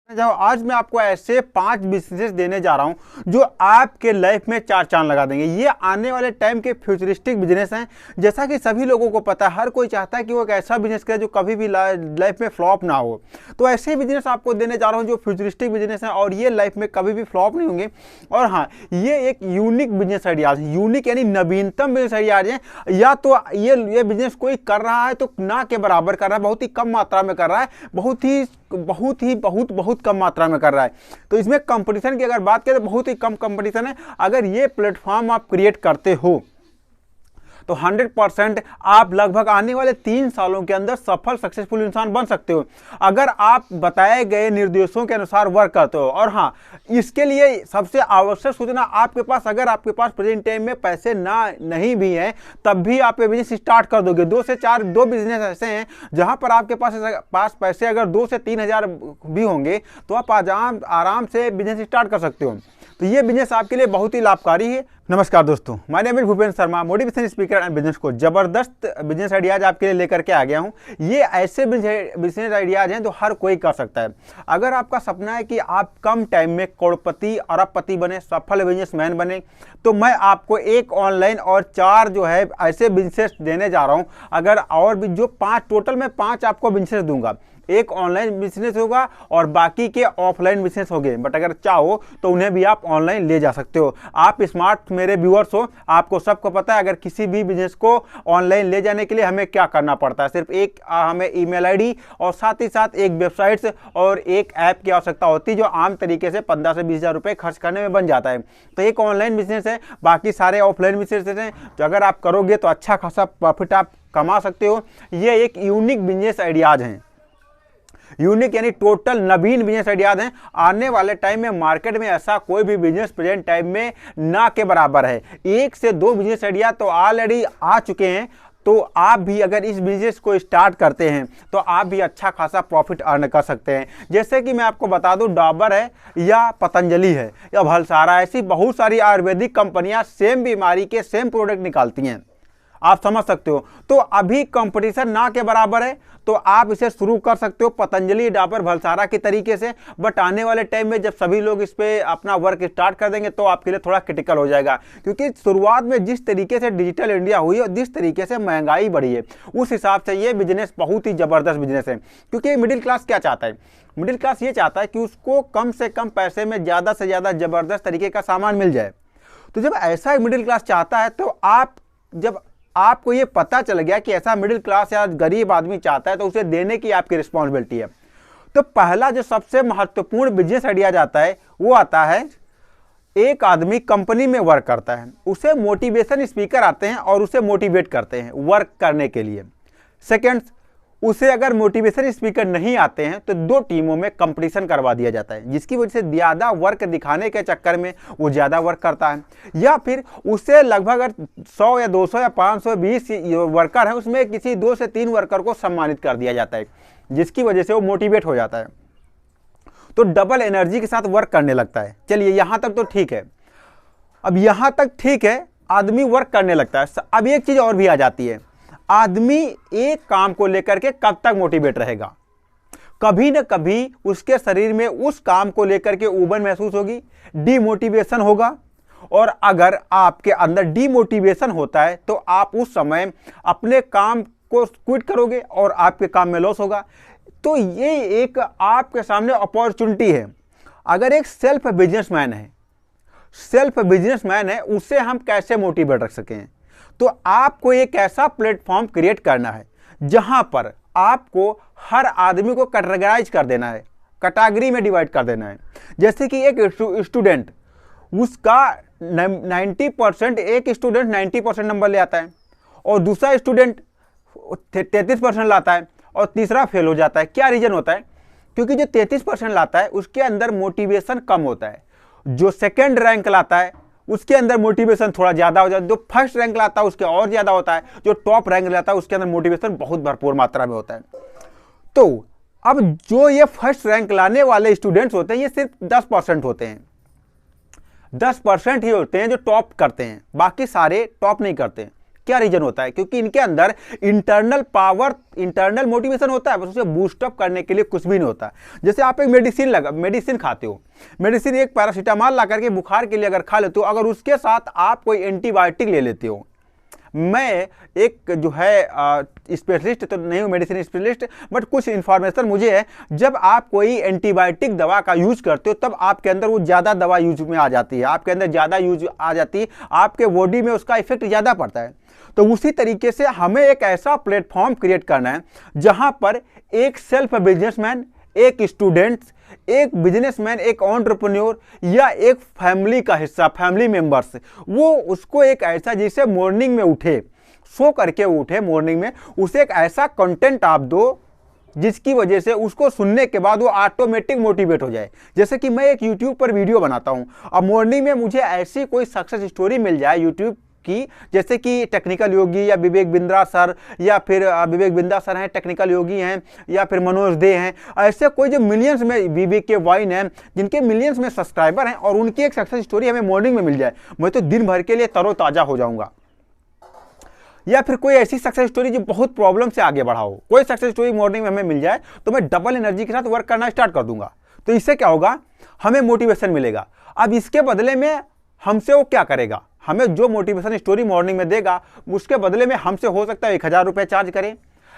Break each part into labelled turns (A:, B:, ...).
A: जाओ आज मैं आपको ऐसे 5 बिजनेस देने जा रहा हूं जो आपके लाइफ में 4 चांद लगा देंगे। ये आने वाले टाइम के फ्यूचरिस्टिक बिजनेस हैं। जैसा कि सभी लोगों को पता है, हर कोई चाहता है कि वो एक ऐसा बिजनेस करे जो कभी भी लाइफ में फ्लॉप ना हो। तो ऐसे बिजनेस आपको देने जा रहा हूं जो फ्यूचरिस्टिक बिजनेस हैं और ये लाइफ में कभी भी फ्लॉप नहीं होंगे। और हाँ, ये एक यूनिक बिजनेस आइडियाज है। यूनिक यानी नवीनतम बिजनेस आइडियाज हैं। या तो ये बिजनेस कोई कर रहा है तो ना के बराबर कर रहा है, बहुत ही कम मात्रा में कर रहा है, बहुत कम मात्रा में कर रहा है। तो इसमें कंपटीशन की अगर बात करें तो बहुत ही कम कंपटीशन है। अगर ये प्लेटफॉर्म आप क्रिएट करते हो तो 100% आप लगभग आने वाले 3 सालों के अंदर सफल सक्सेसफुल इंसान बन सकते हो, अगर आप बताए गए निर्देशों के अनुसार वर्क करते हो। और हाँ, इसके लिए सबसे आवश्यक सूचना आपके पास, अगर आपके पास प्रेजेंट टाइम में पैसे नहीं भी हैं तब भी आप ये बिजनेस स्टार्ट कर दोगे। 2 से 4 बिजनेस ऐसे हैं जहां पर आपके पास पैसे अगर 2 से 3 हजार भी होंगे तो आप आराम से बिजनेस स्टार्ट कर सकते हो। तो ये बिजनेस आपके लिए बहुत ही लाभकारी है। नमस्कार दोस्तों, my name is Bhupendra Sharma, motivation speaker and business को जबरदस्त बिजनेस आइडियाज आपके लिए लेकर के आ गया हूं। ये ऐसे बिजनेस आइडियाज हैं जो हर कोई कर सकता है। अगर आपका सपना है कि आप कम टाइम में करोड़पति अरबपति बने, सफल बिजनेसमैन बने, तो मैं आपको एक ऑनलाइन और 4 जो है ऐसे बिजनेस देने जा रहा हूं। अगर और भी जो 5 टोटल में 5 आपको बिजनेस दूंगा, एक ऑनलाइन बिजनेस होगा और बाकी के ऑफलाइन बिजनेस होंगे। बट अगर चाहो तो उन्हें भी आप ऑनलाइन ले जा सकते हो। आप स्मार्ट मेरे व्यूअर्स हो, आपको सबको पता है अगर किसी भी बिजनेस को ऑनलाइन ले जाने के लिए हमें क्या करना पड़ता है। सिर्फ एक हमें ईमेल आईडी और साथ ही साथ एक वेबसाइट और एक ऐप की आवश्यकता होती है जो आम तरीके से 15 से 20 हजार रुपये खर्च करने में बन जाता है। तो एक ऑनलाइन बिजनेस है, बाकी सारे ऑफलाइन बिजनेस हैं जो अगर आप करोगे तो अच्छा खासा प्रॉफिट आप कमा सकते हो। ये एक यूनिक बिजनेस आइडियाज हैं। यूनिक यानी टोटल नवीन बिजनेस आइडियाज हैं। आने वाले टाइम में मार्केट में ऐसा कोई भी बिजनेस प्रेजेंट टाइम में ना के बराबर है। 1 से 2 बिजनेस आइडिया तो ऑलरेडी आ चुके हैं। तो आप भी अगर इस बिजनेस को स्टार्ट करते हैं तो आप भी अच्छा खासा प्रॉफिट अर्न कर सकते हैं। जैसे कि मैं आपको बता दूं, डाबर है या पतंजलि है या भलसारा, ऐसी बहुत सारी आयुर्वेदिक कंपनियां सेम बीमारी के सेम प्रोडक्ट निकालती हैं। आप समझ सकते हो। तो अभी कंपटीशन ना के बराबर है, तो आप इसे शुरू कर सकते हो पतंजलि, डाबर, भलसारा के तरीके से। बट आने वाले टाइम में जब सभी लोग इस पे अपना वर्क स्टार्ट कर देंगे तो आपके लिए थोड़ा क्रिटिकल हो जाएगा, क्योंकि शुरुआत में जिस तरीके से डिजिटल इंडिया हुई और जिस तरीके से महंगाई बढ़ी है उस हिसाब से ये बिजनेस बहुत ही जबरदस्त बिजनेस है। क्योंकि मिडिल क्लास क्या चाहता है? मिडिल क्लास ये चाहता है कि उसको कम से कम पैसे में ज़्यादा से ज़्यादा जबरदस्त तरीके का सामान मिल जाए। तो जब ऐसा मिडिल क्लास चाहता है तो जब आपको ये पता चल गया कि ऐसा मिडिल क्लास या गरीब आदमी चाहता है तो उसे देने की आपकी रिस्पॉन्सिबिलिटी है। तो पहला जो सबसे महत्वपूर्ण बिजनेस आइडिया जाता है वो आता है, एक आदमी कंपनी में वर्क करता है, उसे मोटिवेशन स्पीकर आते हैं और उसे मोटिवेट करते हैं वर्क करने के लिए। सेकेंड, उसे अगर मोटिवेशन स्पीकर नहीं आते हैं तो 2 टीमों में कंपटीशन करवा दिया जाता है, जिसकी वजह से ज़्यादा वर्क दिखाने के चक्कर में वो ज़्यादा वर्क करता है। या फिर उससे लगभग अगर 100 या 200 या 520 वर्कर हैं, उसमें किसी 2 से 3 वर्कर को सम्मानित कर दिया जाता है, जिसकी वजह से वो मोटिवेट हो जाता है, तो डबल एनर्जी के साथ वर्क करने लगता है। चलिए यहाँ तक तो ठीक है। अब यहाँ तक ठीक है, आदमी वर्क करने लगता है। अब एक चीज़ और भी आ जाती है, आदमी एक काम को लेकर के कब तक मोटिवेट रहेगा? कभी न कभी उसके शरीर में उस काम को लेकर के ऊब महसूस होगी, डीमोटिवेशन होगा। और अगर आपके अंदर डीमोटिवेशन होता है तो आप उस समय अपने काम को क्विट करोगे और आपके काम में लॉस होगा। तो ये एक आपके सामने अपॉर्चुनिटी है। अगर एक सेल्फ बिजनेसमैन है, उसे हम कैसे मोटिवेट रख सकें? तो आपको एक ऐसा प्लेटफॉर्म क्रिएट करना है जहां पर आपको हर आदमी को कैटेगराइज कर देना है, कैटेगरी में डिवाइड कर देना है। जैसे कि एक स्टूडेंट, उसका 90%, एक स्टूडेंट 90% नंबर ले आता है और दूसरा स्टूडेंट 33% लाता है और तीसरा फेल हो जाता है। क्या रीजन होता है? क्योंकि जो 33% लाता है उसके अंदर मोटिवेशन कम होता है, जो सेकेंड रैंक लाता है उसके अंदर मोटिवेशन थोड़ा ज़्यादा हो जाता है, जो फर्स्ट रैंक लाता है उसके और ज़्यादा होता है, जो टॉप रैंक लाता है उसके अंदर मोटिवेशन बहुत भरपूर मात्रा में होता है। तो अब जो ये फर्स्ट रैंक लाने वाले स्टूडेंट्स होते हैं ये सिर्फ 10% होते हैं। 10% ही होते हैं जो टॉप करते हैं, बाकी सारे टॉप नहीं करते हैं। क्या रीजन होता है? क्योंकि इनके अंदर इंटरनल पावर, इंटरनल मोटिवेशन होता है, बस उसे बूस्टअप करने के लिए कुछ भी नहीं होता। जैसे आप एक मेडिसिन खाते हो, मेडिसिन एक पैरासीटामॉल ला करके बुखार के लिए अगर खा लेते हो, अगर उसके साथ आप कोई एंटीबायोटिक ले लेते हो, मैं एक जो है स्पेशलिस्ट तो नहीं हूँ, मेडिसिन स्पेशलिस्ट, बट कुछ इन्फॉर्मेशन मुझे है, जब आप कोई एंटीबायोटिक दवा का यूज करते हो तब आपके अंदर वो ज़्यादा दवा यूज में आ जाती है, आपके अंदर ज़्यादा यूज आ जाती है, आपके बॉडी में उसका इफेक्ट ज़्यादा पड़ता है। तो उसी तरीके से हमें एक ऐसा प्लेटफॉर्म क्रिएट करना है जहाँ पर एक सेल्फ बिजनेसमैन, एक स्टूडेंट, एक बिजनेसमैन, एक एंटरप्रेन्योर या एक फैमिली का हिस्सा, फैमिली मेंबर्स, वो उसको एक ऐसा, जैसे मॉर्निंग में उठे, सो करके उठे मॉर्निंग में, उसे एक ऐसा कंटेंट आप दो जिसकी वजह से उसको सुनने के बाद वो ऑटोमेटिक मोटिवेट हो जाए। जैसे कि मैं एक यूट्यूब पर वीडियो बनाता हूँ, अब मॉर्निंग में मुझे ऐसी कोई सक्सेस स्टोरी मिल जाए यूट्यूब की, जैसे कि टेक्निकल योगी या विवेक बिंद्रा सर, या फिर विवेक बिंद्रा सर हैं, टेक्निकल योगी हैं, या फिर मनोज दे हैं, ऐसे कोई जो मिलियंस में, विवेक के वाइन हैं, जिनके मिलियंस में सब्सक्राइबर हैं, और उनकी एक सक्सेस स्टोरी हमें मॉर्निंग में मिल जाए, मैं तो दिन भर के लिए तरोताज़ा हो जाऊंगा। या फिर कोई ऐसी सक्सेस स्टोरी जो बहुत प्रॉब्लम से आगे बढ़ा हो, कोई सक्सेस स्टोरी मॉर्निंग में हमें मिल जाए तो मैं डबल एनर्जी के साथ वर्क करना स्टार्ट कर दूंगा। तो इससे क्या होगा, हमें मोटिवेशन मिलेगा। अब इसके बदले में हमसे वो क्या करेगा, हमें जो मोटिवेशन स्टोरी मॉर्निंग में देगा उसके बदले में हमसे हो सकता है 1000 रुपये चार्ज करे,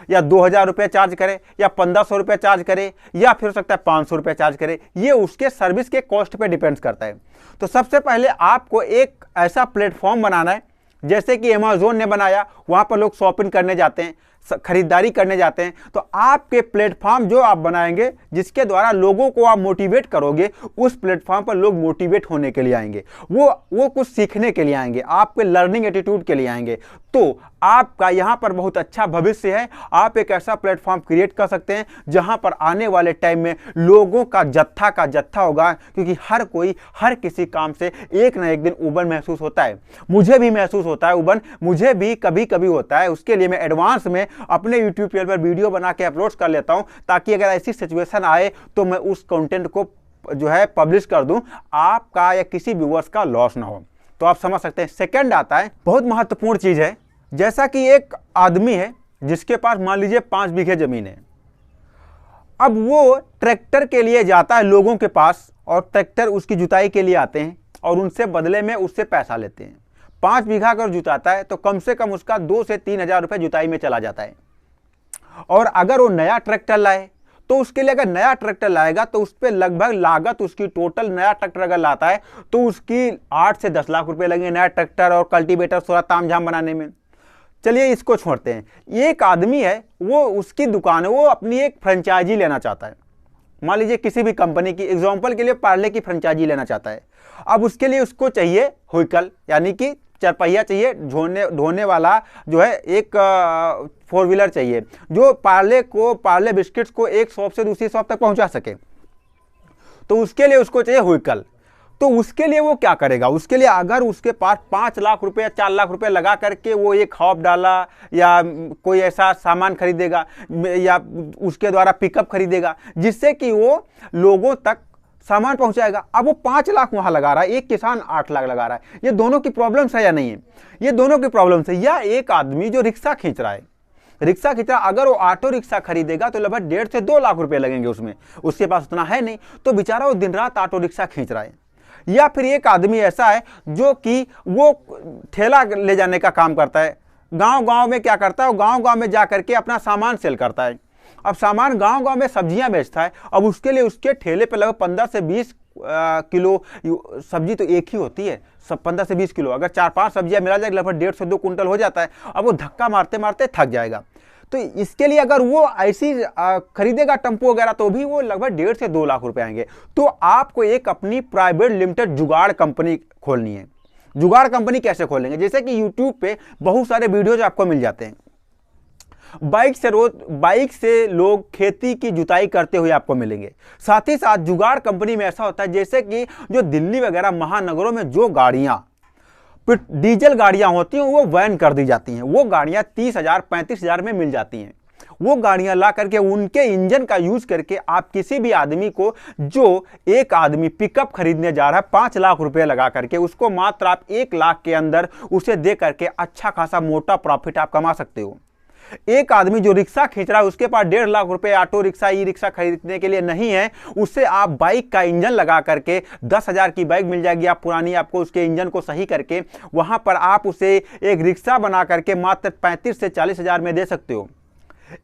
A: या 2000 रुपये चार्ज करे, या 1500 रुपये चार्ज करे, या फिर हो सकता है 500 रुपये चार्ज करे। ये उसके सर्विस के कॉस्ट पे डिपेंड्स करता है। तो सबसे पहले आपको एक ऐसा प्लेटफॉर्म बनाना है जैसे कि अमेज़न ने बनाया, वहाँ पर लोग शॉपिंग करने जाते हैं, खरीदारी करने जाते हैं। तो आपके प्लेटफॉर्म जो आप बनाएंगे जिसके द्वारा लोगों को आप मोटिवेट करोगे, उस प्लेटफॉर्म पर लोग मोटिवेट होने के लिए आएंगे, वो कुछ सीखने के लिए आएंगे, आपके लर्निंग एटीट्यूड के लिए आएंगे। तो आपका यहाँ पर बहुत अच्छा भविष्य है। आप एक ऐसा प्लेटफॉर्म क्रिएट कर सकते हैं जहाँ पर आने वाले टाइम में लोगों का जत्था होगा, क्योंकि हर कोई हर किसी काम से एक ना एक दिन उबन महसूस होता है। मुझे भी महसूस होता है उबन, मुझे भी कभी कभी होता है। उसके लिए मैं एडवांस में अपने यूट्यूब चैनल पर वीडियो बना के अपलोड कर लेता हूं, ताकि अगर ऐसी सिचुएशन आए तो मैं उस कंटेंट को जो है पब्लिश कर दूं, आपका या किसी व्यूअर्स का लॉस ना हो। तो आप समझ सकते हैं। सेकंड आता है, बहुत महत्वपूर्ण चीज है, जैसा कि एक आदमी है जिसके पास मान लीजिए 5 बीघे जमीन है। अब वो ट्रैक्टर के लिए जाता है लोगों के पास, और ट्रैक्टर उसकी जुताई के लिए आते हैं और उनसे बदले में उससे पैसा लेते हैं। 5 बीघा अगर जुताता है तो कम से कम उसका 2 से 3 हज़ार रुपये जुताई में चला जाता है। और अगर वो नया ट्रैक्टर लाए तो उसके लिए, अगर नया ट्रैक्टर लाएगा तो उस पर लगभग लागत, उसकी टोटल नया ट्रैक्टर अगर लाता है तो उसकी 8 से 10 लाख रुपए लगेंगे नया ट्रैक्टर और कल्टीवेटर थोड़ा तामझाम बनाने में। चलिए इसको छोड़ते हैं। एक आदमी है, वो उसकी दुकान है, वो अपनी एक फ्रेंचाइजी लेना चाहता है, मान लीजिए किसी भी कंपनी की, एग्जाम्पल के लिए पार्ले की फ्रेंचाइजी लेना चाहता है। अब उसके लिए उसको चाहिए व्हीकल, यानी कि 4 पहिया चाहिए, ढोने वाला जो है, एक 4 व्हीलर चाहिए जो पार्ले बिस्किट्स को एक शॉप से दूसरी शॉप तक पहुंचा सके। तो उसके लिए उसको चाहिए व्हीकल। तो उसके लिए वो क्या करेगा, उसके लिए अगर उसके पास 5 लाख रुपए या 4 लाख रुपए लगा करके वो एक हॉप डाला या कोई ऐसा सामान खरीदेगा या उसके द्वारा पिकअप खरीदेगा जिससे कि वो लोगों तक सामान पहुंचाएगा। अब वो 5 लाख वहां लगा रहा है, एक किसान 8 लाख लगा रहा है। ये दोनों की प्रॉब्लम्स है या नहीं है? ये दोनों की प्रॉब्लम्स है। या एक आदमी जो रिक्शा खींच रहा है, अगर वो ऑटो रिक्शा खरीदेगा तो लगभग 1.5 से 2 लाख रुपए लगेंगे उसमें, उसके पास उतना है नहीं, तो बेचारा वो दिन रात ऑटो रिक्शा खींच रहा है। या फिर एक आदमी ऐसा है जो कि वो ठेला ले जाने का काम करता है, गांव में क्या करता है, वो गांव में जा करके अपना सामान सेल करता है। अब सामान गांव में सब्जियां बेचता है। अब उसके लिए उसके ठेले पे लगभग 15 से 20 किलो सब्जी तो एक ही होती है, सब 15 से 20 किलो, अगर 4-5 सब्जियां मिला जाए लगभग 1.5 से 2 कुंटल हो जाता है। अब वो धक्का मारते मारते थक जाएगा। तो इसके लिए अगर वो ऐसी खरीदेगा टेम्पो वगैरह तो भी वो लगभग 1.5 से 2 लाख रुपए आएंगे। तो आपको एक अपनी प्राइवेट लिमिटेड जुगाड़ कंपनी खोलनी है। जुगाड़ कंपनी कैसे खोलेंगे? जैसे कि यूट्यूब पे बहुत सारे वीडियोज आपको मिल जाते हैं, बाइक से लोग खेती की जुताई करते हुए आपको मिलेंगे। साथ ही साथ जुगाड़ कंपनी में ऐसा होता है जैसे कि जो दिल्ली वगैरह महानगरों में जो गाड़ियां डीजल गाड़ियां होती हैं वो वैन कर दी जाती हैं, वो गाड़ियां 30,000 35,000 में मिल जाती हैं। वो गाड़ियां ला करके उनके इंजन का यूज करके आप किसी भी आदमी को, जो एक आदमी पिकअप खरीदने जा रहा है 5 लाख रुपए लगा करके, उसको मात्र आप 1 लाख के अंदर उसे दे करके अच्छा खासा मोटा प्रॉफिट आप कमा सकते हो। एक आदमी जो रिक्शा खींच रहा है, उसके पास 1.5 लाख रुपए ऑटो रिक्शा, ई रिक्शा खरीदने के लिए नहीं है, उससे आप बाइक का इंजन लगा करके 10,000 की बाइक मिल जाएगी आप पुरानी, आपको उसके इंजन को सही करके वहां पर आप उसे एक रिक्शा बना करके मात्र 35 से 40 हजार में दे सकते हो।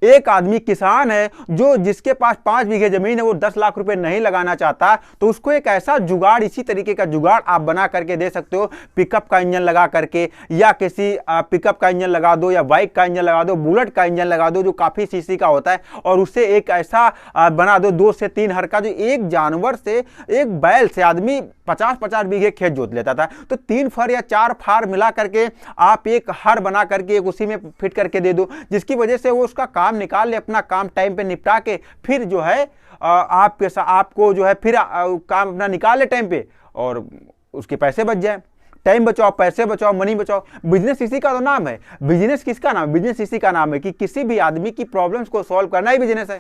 A: एक आदमी किसान है जो जिसके पास 5 बीघे जमीन है, वो 10 लाख रुपए नहीं लगाना चाहता, तो उसको एक ऐसा जुगाड़, इसी तरीके का जुगाड़ आप बना करके दे सकते हो। पिकअप का इंजन लगा करके, या किसी पिकअप का इंजन लगा दो, या बाइक का इंजन लगा दो, बुलेट का इंजन लगा दो जो काफी सीसी का होता है, और उससे एक ऐसा बना दो 2 से 3 हर का, जो एक जानवर से, एक बैल से आदमी 50-50 बीघे खेत जोत लेता था। तो 3 फर या 4 फार मिला करके आप एक हर बना करके एक उसी में फिट करके दे दो, जिसकी वजह से वो उसका काम निकाल ले, अपना काम टाइम पे निपटा के फिर जो है आपको जो है फिर काम अपना निकाल ले टाइम पे, और उसके पैसे बच जाए। टाइम बचाओ, पैसे बचाओ, मनी बचाओ। बिजनेस इसी का तो नाम है। बिजनेस किसका नाम है? बिजनेस इसी का नाम है कि किसी भी आदमी की प्रॉब्लम्स को सॉल्व करना ही बिजनेस है।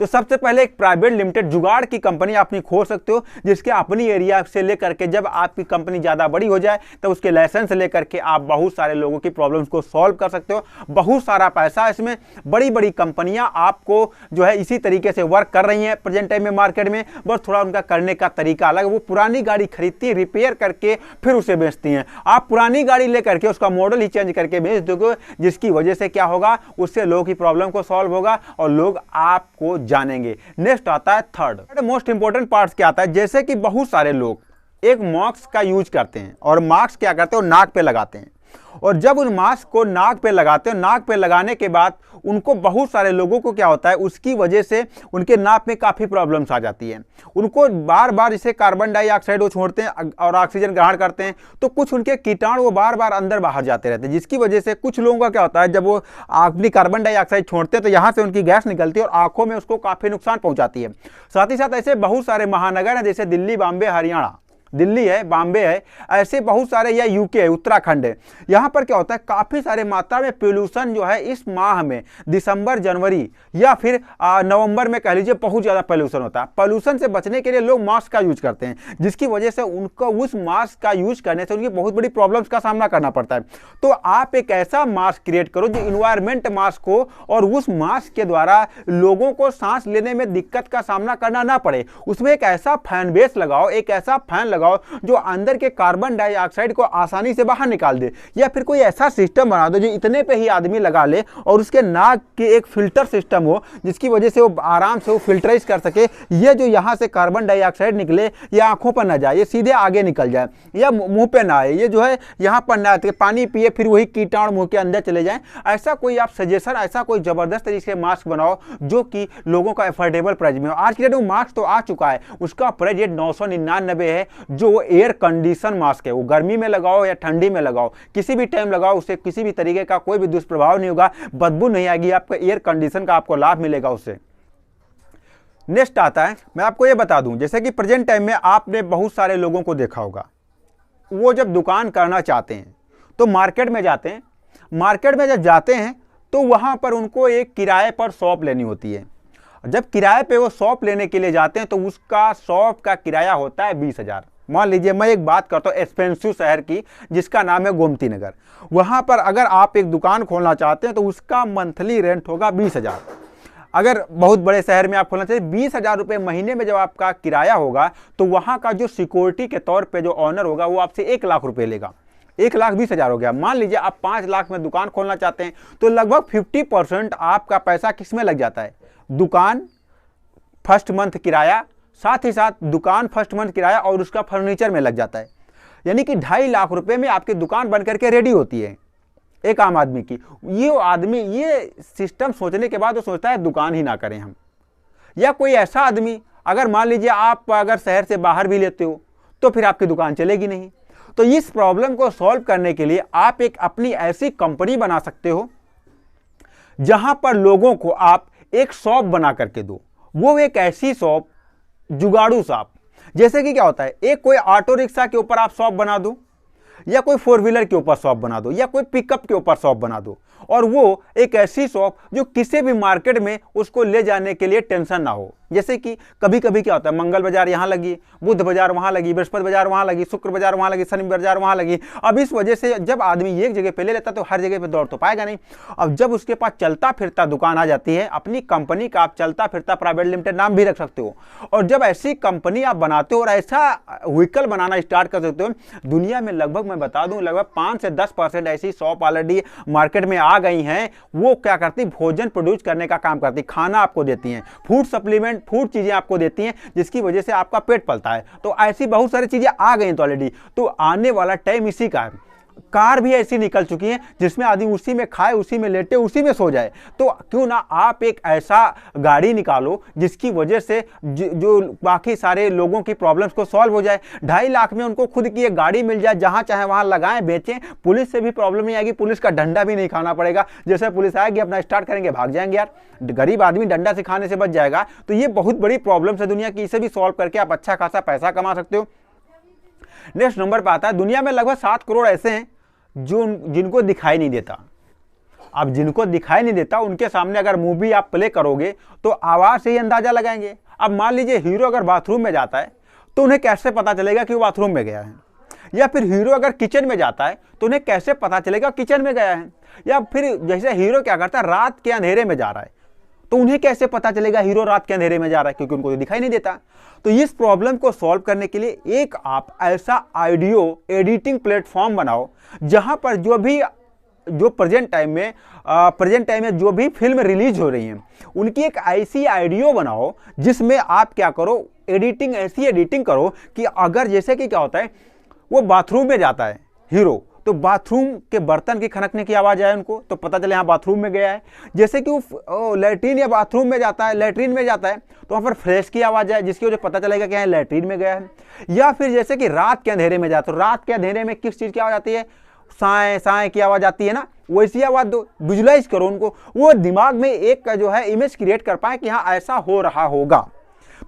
A: तो सबसे पहले एक प्राइवेट लिमिटेड जुगाड़ की कंपनी आप खोल सकते हो, जिसके अपनी एरिया से लेकर के जब आपकी कंपनी ज्यादा बड़ी हो जाए तो उसके लाइसेंस लेकर के आप बहुत सारे लोगों की प्रॉब्लम्स को सॉल्व कर सकते हो। बहुत सारा पैसा इसमें, बड़ी बड़ी कंपनियां आपको जो है इसी तरीके से वर्क कर रही हैं प्रेजेंट टाइम में मार्केट में, बस थोड़ा उनका करने का तरीका अलग है। वो पुरानी गाड़ी खरीदती है, रिपेयर करके फिर उसे बेचती हैं। आप पुरानी गाड़ी लेकर के उसका मॉडल ही चेंज करके बेच दोगे, जिसकी वजह से क्या होगा, उससे लोगों की प्रॉब्लम को सॉल्व होगा और लोग आपको जानेंगे। नेक्स्ट आता है थर्ड मोस्ट इंपोर्टेंट पार्ट क्या आता है, जैसे कि बहुत सारे लोग एक मास्क का यूज करते हैं, और मास्क क्या करते हैं, वो नाक पे लगाते हैं, और जब उन मास्क को नाक पे लगाते हैं, नाक पे लगाने के बाद उनको, बहुत सारे लोगों को क्या होता है, उसकी वजह से उनके नाक में काफी प्रॉब्लम्स आ जाती है। उनको बार बार इसे कार्बन डाइऑक्साइड वो छोड़ते हैं और ऑक्सीजन ग्रहण करते हैं, तो कुछ उनके कीटाणु वो बार बार अंदर बाहर जाते रहते हैं, जिसकी वजह से कुछ लोगों का क्या होता है, जब वो अपनी कार्बन डाइऑक्साइड छोड़ते हैं तो यहाँ से उनकी गैस निकलती है और आंखों में उसको काफी नुकसान पहुंचाती है। साथ ही साथ ऐसे बहुत सारे महानगर हैं, जैसे दिल्ली, बॉम्बे, हरियाणा, दिल्ली है, बॉम्बे है, ऐसे बहुत सारे, या यूके है, उत्तराखंड है, यहाँ पर क्या होता है, काफी सारे मात्रा में पोल्यूशन जो है इस माह में, दिसंबर, जनवरी या फिर नवंबर में कह लीजिए, बहुत ज्यादा पोल्यूशन होता है। पोल्यूशन से बचने के लिए लोग मास्क का यूज करते हैं, जिसकी वजह से उनको उस मास्क का यूज करने से उनकी बहुत बड़ी प्रॉब्लम्स का सामना करना पड़ता है। तो आप एक ऐसा मास्क क्रिएट करो जो इन्वायरमेंट मास्क हो, और उस मास्क के द्वारा लोगों को सांस लेने में दिक्कत का सामना करना ना पड़े। उसमें एक ऐसा फैन बेस लगाओ, एक ऐसा फैन लगाओ जो अंदर के कार्बन डाइऑक्साइड को आसानी से बाहर निकाल दे, या फिर कोई ऐसा सिस्टम बना दो जो इतने पे ही आदमी लगा ले, और उसके नाक के एक फिल्टर सिस्टम हो, जिसकी वजह से वो आराम से वो फिल्टराइज कर सके। ये जो यहाँ से कार्बन डाइऑक्साइड निकले, ये आंखों पर ना जाए, ये सीधे आगे निकल जाए, या मुंह पे ना आए, ये जो है यहाँ पर ना आए, पानी पिए फिर वही कीटाणु मुंह के अंदर चले जाए। ऐसा कोई आप सजेशन, ऐसा कोई जबरदस्त तरीके से मास्क बनाओ जो कि लोगों का एफोर्डेबल प्राइस में हो। आज के डेट में मास्क तो आ चुका है, उसका प्राइस 999 है, जो एयर कंडीशन मास्क है। वो गर्मी में लगाओ या ठंडी में लगाओ, किसी भी टाइम लगाओ, उससे किसी भी तरीके का कोई भी दुष्प्रभाव नहीं होगा, बदबू नहीं आएगी, आपको एयर कंडीशन का आपको लाभ मिलेगा उससे। नेक्स्ट आता है, मैं आपको ये बता दूं, जैसे कि प्रेजेंट टाइम में आपने बहुत सारे लोगों को देखा होगा, वो जब दुकान करना चाहते हैं तो मार्केट में जाते हैं। मार्केट में जब जाते हैं तो वहां पर उनको एक किराए पर शॉप लेनी होती है। जब किराए पे वो शॉप लेने के लिए जाते हैं तो उसका शॉप का किराया होता है 20,000। मान लीजिए मैं एक बात करता हूँ एक्सपेंसिव शहर की, जिसका नाम है गोमती नगर। वहां पर अगर आप एक दुकान खोलना चाहते हैं तो उसका मंथली रेंट होगा 20,000। अगर बहुत बड़े शहर में आप खोलना चाहिए, 20,000 रुपये महीने में जब आपका किराया होगा, तो वहां का जो सिक्योरिटी के तौर पे जो ऑनर होगा वो आपसे 1 लाख रुपए लेगा। 1,20,000 हो गया। मान लीजिए आप 5 लाख में दुकान खोलना चाहते हैं, तो लगभग 50% आपका पैसा किस में लग जाता है, दुकान, फर्स्ट मंथ किराया, साथ ही साथ दुकान, फर्स्ट मंथ किराया और उसका फर्नीचर में लग जाता है। यानी कि 2.5 लाख रुपए में आपकी दुकान बन करके रेडी होती है एक आम आदमी की। ये आदमी ये सिस्टम सोचने के बाद वो सोचता है दुकान ही ना करें हम। या कोई ऐसा आदमी, अगर मान लीजिए आप अगर शहर से बाहर भी लेते हो तो फिर आपकी दुकान चलेगी नहीं। तो इस प्रॉब्लम को सॉल्व करने के लिए आप एक अपनी ऐसी कंपनी बना सकते हो जहां पर लोगों को आप एक शॉप बना करके दो। वो एक ऐसी शॉप, जुगाड़ू शॉप, जैसे कि क्या होता है, एक कोई ऑटो रिक्शा के ऊपर आप शॉप बना दो, या कोई 4 व्हीलर के ऊपर शॉप बना दो या कोई पिकअप के ऊपर शॉप बना दो, और वो एक ऐसी शॉप जो किसी भी मार्केट में उसको ले जाने के लिए टेंशन ना हो। जैसे कि कभी कभी क्या होता है, मंगल बाजार यहाँ लगी, बुध बाजार वहाँ लगी, बृहस्पति बाजार वहाँ लगी, शुक्र बाजार वहाँ लगी, शनि बाजार वहाँ लगी। अब इस वजह से जब आदमी एक जगह पे ले लेता तो हर जगह पे दौड़ तो पाएगा नहीं। अब जब उसके पास चलता फिरता दुकान आ जाती है, अपनी कंपनी का आप चलता फिरता प्राइवेट लिमिटेड नाम भी रख सकते हो, और जब ऐसी कंपनी आप बनाते हो और ऐसा व्हीकल बनाना स्टार्ट कर सकते हो, दुनिया में लगभग मैं बता दूं लगभग 5 से 10% ऐसी शॉप ऑलरेडी मार्केट में आ गई हैं। वो क्या करती, भोजन प्रोड्यूस करने का काम करती, खाना आपको देती हैं, फूड सप्लीमेंट, फूड चीजें आपको देती हैं, जिसकी वजह से आपका पेट पलता है। तो ऐसी बहुत सारी चीजें आ गई हैं तो ऑलरेडी, तो आने वाला टाइम इसी का है। कार भी ऐसी निकल चुकी है जिसमें आदमी उसी में खाए, उसी में लेटे, उसी में सो जाए। तो क्यों ना आप एक ऐसा गाड़ी निकालो जिसकी वजह से जो बाकी सारे लोगों की प्रॉब्लम्स को सॉल्व हो जाए। 2.5 लाख में उनको खुद की एक गाड़ी मिल जाए, जहां चाहे वहां लगाएं, बेचें, पुलिस से भी प्रॉब्लम नहीं आएगी, पुलिस का डंडा भी नहीं खाना पड़ेगा। जैसे पुलिस आएगी अपना स्टार्ट करेंगे भाग जाएंगे। यार गरीब आदमी डंडा से खाने से बच जाएगा। तो ये बहुत बड़ी प्रॉब्लम है दुनिया की, इसे भी सॉल्व करके आप अच्छा खासा पैसा कमा सकते हो। नेक्स्ट नंबर पर आता है, दुनिया में लगभग 7 करोड़ ऐसे हैं जो जिनको दिखाई नहीं देता। अब जिनको दिखाई नहीं देता उनके सामने अगर मूवी आप प्ले करोगे तो आवाज से ही अंदाजा लगाएंगे। अब मान लीजिए हीरो अगर बाथरूम में जाता है तो उन्हें कैसे पता चलेगा कि वो बाथरूम में गया है, या फिर हीरो अगर किचन में जाता है तो उन्हें कैसे पता चलेगा किचन में गया है, या फिर जैसे हीरो क्या करता है रात के अंधेरे में जा रहा है तो उन्हें कैसे पता चलेगा हीरो रात के अंधेरे में जा रहा है, क्योंकि उनको तो दिखाई नहीं देता। तो इस प्रॉब्लम को सॉल्व करने के लिए एक आप ऐसा ऑडियो एडिटिंग प्लेटफॉर्म बनाओ जहां पर जो प्रेजेंट टाइम में जो भी फिल्म रिलीज हो रही है उनकी एक ऐसी ऑडियो बनाओ जिसमें आप क्या करो, ऐसी एडिटिंग करो कि अगर जैसे कि क्या होता है वो बाथरूम में जाता है हीरो, तो बाथरूम के बर्तन की खनकने की आवाज आए उनको तो पता चले यहाँ बाथरूम में गया है। जैसे कि वो लैट्रीन या बाथरूम में जाता है, लैट्रीन में जाता है तो वहाँ पर फ्लैश की आवाज आए जिसकी वजह पता चलेगा कि यहाँ लैट्रीन में गया है। या फिर जैसे कि रात के अंधेरे में जाता है, तो रात के अंधेरे में किस चीज़ की आवाज़ आती है, साए साए की आवाज़ आती है ना, वैसी आवाज़ दो, विजुलाइज करो उनको, वो दिमाग में एक जो है इमेज क्रिएट कर पाए कि हाँ ऐसा हो रहा होगा।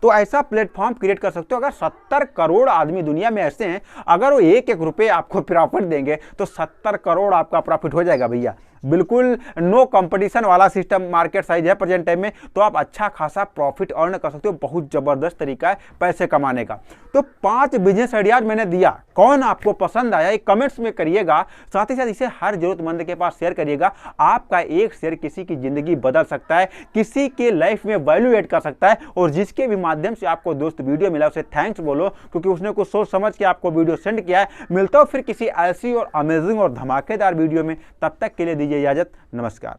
A: तो ऐसा प्लेटफॉर्म क्रिएट कर सकते हो। अगर 70 करोड़ आदमी दुनिया में ऐसे हैं, अगर वो 1-1 रुपये आपको प्रॉफिट देंगे तो 70 करोड़ आपका प्रॉफिट हो जाएगा भैया। बिल्कुल नो कंपटीशन वाला सिस्टम मार्केट साइज है प्रेजेंट टाइम में, तो आप अच्छा खासा प्रॉफिट अर्न कर सकते हो। बहुत जबरदस्त तरीका है पैसे कमाने का। तो 5 बिजनेस आइडियाज मैंने दिया, कौन आपको पसंद आया ये कमेंट्स में करिएगा, साथ ही साथ इसे हर जरूरतमंद के पास शेयर करिएगा। आपका एक शेयर किसी की जिंदगी बदल सकता है, किसी के लाइफ में वैल्यू एड कर सकता है, और जिसके भी माध्यम से आपको दोस्त वीडियो मिला उसे थैंक्स बोलो, क्योंकि उसने कुछ सोच समझ के आपको वीडियो सेंड किया है। मिलता हूं फिर किसी ऐसी और अमेजिंग और धमाकेदार वीडियो में, तब तक के लिए दीजिए इजाजत, नमस्कार।